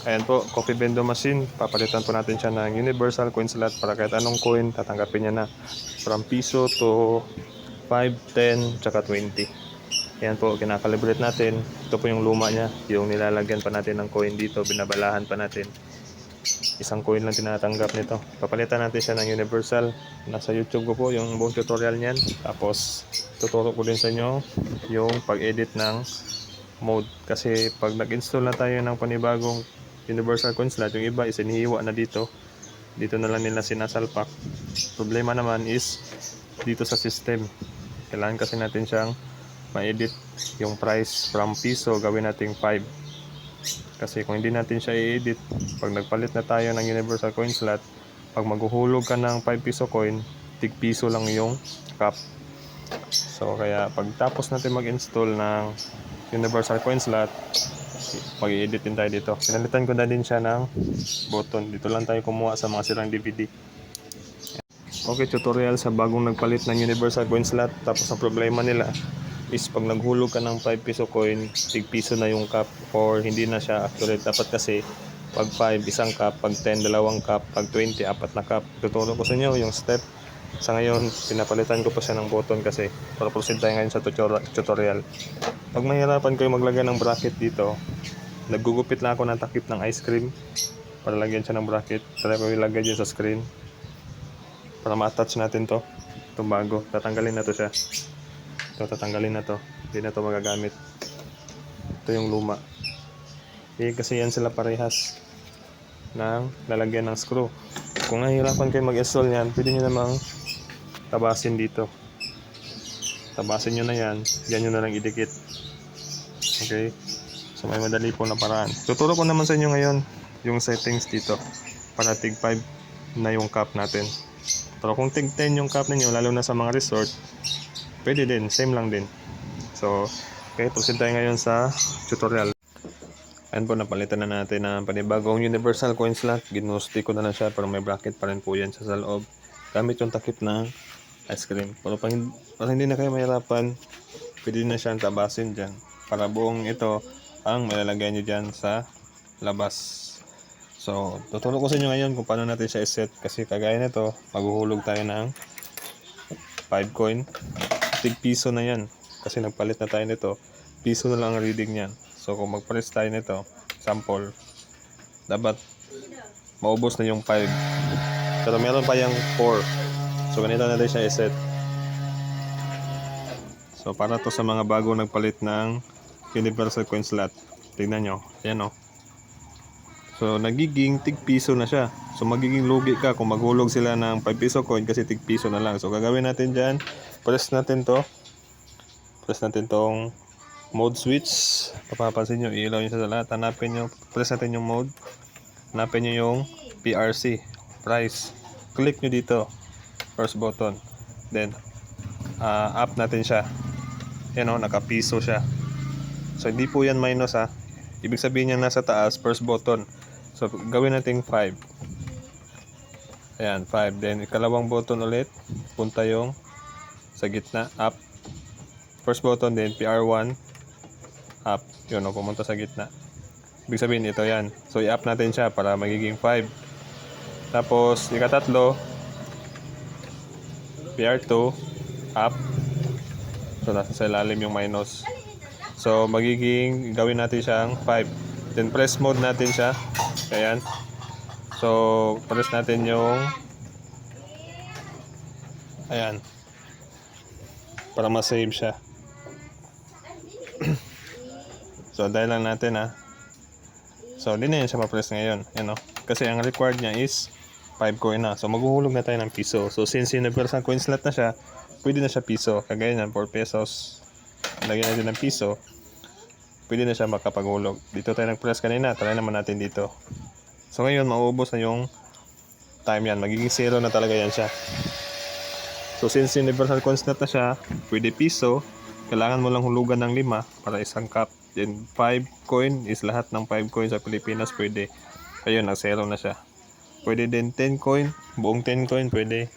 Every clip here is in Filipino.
Ayan po, coffee vending machine. Papalitan po natin siya ng universal coin slot para kahit anong coin, tatanggapin niya na. From piso to 5, 10, tsaka 20. Ayan po, kinakalibrate natin. Ito po yung luma niya. Yung nilalagyan pa natin ng coin dito, binabalahan pa natin. Isang coin lang tinatanggap nito. Papalitan natin siya ng universal. Nasa YouTube ko po yung buong tutorial niyan. Tapos, tuturo ko din sa inyo yung pag-edit ng mode. Kasi pag nag-install na tayo ng panibagong universal coin slot, yung iba is inihiwa na dito. Dito na lang nila sinasalpak. Problema naman is dito sa system. Kailangan kasi natin siyang ma-edit yung price from piso, gawin nating 5. Kasi kung hindi natin siya i-edit, pag nagpalit na tayo ng universal coin slot, pag maghuhulog ka ng 5 piso coin, tig piso lang yung cap. So kaya pagtapos natin mag-install ng universal coin slot, mag-i-edit din tayo dito. Pinalitan ko na din siya ng button. Dito lang tayo kumuha sa mga sirang DVD. Okay, tutorial sa bagong nagpalit ng universal coin slot. Tapos ang problema nila is pag naghulog ka ng 5 piso coin, tig piso na yung cap or hindi na siya accurate. Dapat kasi pag 5, isang cap, pag 10, dalawang cap, pag 20, apat na cap. Tuturo ko sa inyo yung step. Sa ngayon, pinapalitan ko pa siya ng button kasi para proceed tayo ngayon sa tutorial. Pag mahirapan kayo maglagay ng bracket dito, naggugupit lang ako ng takip ng ice cream para lagyan siya ng bracket. Try ko ilagay dyan sa screen para ma-attach natin to. Itong bago, tatanggalin na to siya. Ito, tatanggalin na to. Hindi na to magagamit. Ito yung luma. Kasi yan sila parehas ng lalagyan ng screw. Kung nahihirapan kayo mag-install yan, pwede nyo namang tabasin dito. Tabasin nyo na yan. Yan nyo na lang idikit. Okay? So may madali po na paraan. Tuturo ko naman sa inyo ngayon yung settings dito para tig 5 na yung cap natin. Pero kung tig 10 yung cap ninyo, lalo na sa mga resort, pwede din, same lang din. So, okay, proceed tayo ngayon sa tutorial. Ayan po, napalitan na natin ang panibagong universal coin slot. Ginusti ko na lang siya pero may bracket pa rin po yan sa loob. Gamit yung takip ng ice cream. Pero para hindi na kayo mahirapan, pwede na siyang tabasin dyan. Para buong ito ang malalagay nyo dyan sa labas. So, tuturo ko sa inyo ngayon kung paano natin siya iset. Kasi kagaya nito, maghuhulog tayo ng 5 coin. Tig piso na yan. Kasi nagpalit na tayo nito. Piso na lang ang reading niyan. So, kung magpalit tayo nito, sample, dapat maubos na yung 5. Pero meron pa yung 4. So, ganito natin siya iset. So, para to sa mga bago nagpalit ng universal coin slot. Tignan nyo. Yan o. So, nagiging tig piso na siya. So, magiging lugi ka kung maghulog sila ng 5 piso coin kasi tig piso na lang. So, gagawin natin dyan. Press natin to. Press natin tong mode switch. Papapansin nyo, ilaw nyo sa lahat. Hanapin nyo. Press natin yung mode. Hanapin nyo yung PRC. Price. Click nyo dito. First button. Then, up natin siya. Yan o, naka-piso siya. So, hindi po yan minus ha. Ibig sabihin niya nasa taas, first button. So, gawin natin 5. Ayan, 5. Then, ikalawang button ulit. Punta yung sa gitna, up. First button din, PR1. Up. Yun, o, pumunta sa gitna. Ibig sabihin, ito yan. So, i-up natin siya para magiging 5. Tapos, ikatatlo, PR2. Up. So, nasa sa ilalim yung minus. So, magiging, gawin natin siyang 5. Then, press mode natin siya. Ayan. So, press natin yung ayan. Para ma-save siya. So, dahil lang natin ha. So, hindi na yan siya ma-press ngayon. Ayan, o. Kasi ang required niya is 5 coin na. So, maghuhulog na tayo ng piso. So, since universal coin slot na siya, pwede na siya piso. Kagaya niyan, 4 pesos. Lagyan natin ng piso. Pwede na siya makapaghulog. Dito tayo nag-press kanina. Try naman natin dito. So ngayon, mauubos na yung time yan. Magiging 0 na talaga yan siya. So since universal coin slot na siya, pwede piso. Kailangan mo lang hulugan ng 5 para isang cup. Then 5 coin is lahat ng 5 coin sa Pilipinas pwede. Ayun, nag-0 na siya. Pwede din 10 coin. Buong 10 coin pwede.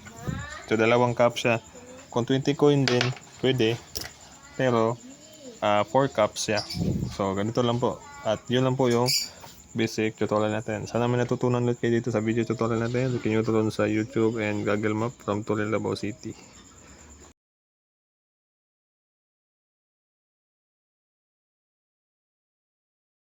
So dalawang cup siya. Kung 20 coin din, pwede. Pero 4 cups siya. So ganito lang po. At yun lang po yung basic tutorial natin. Sana may natutunan ulit kayo dito sa video tutorial natin. Can you tutunan sa YouTube and Google Map from Toril, Davao City.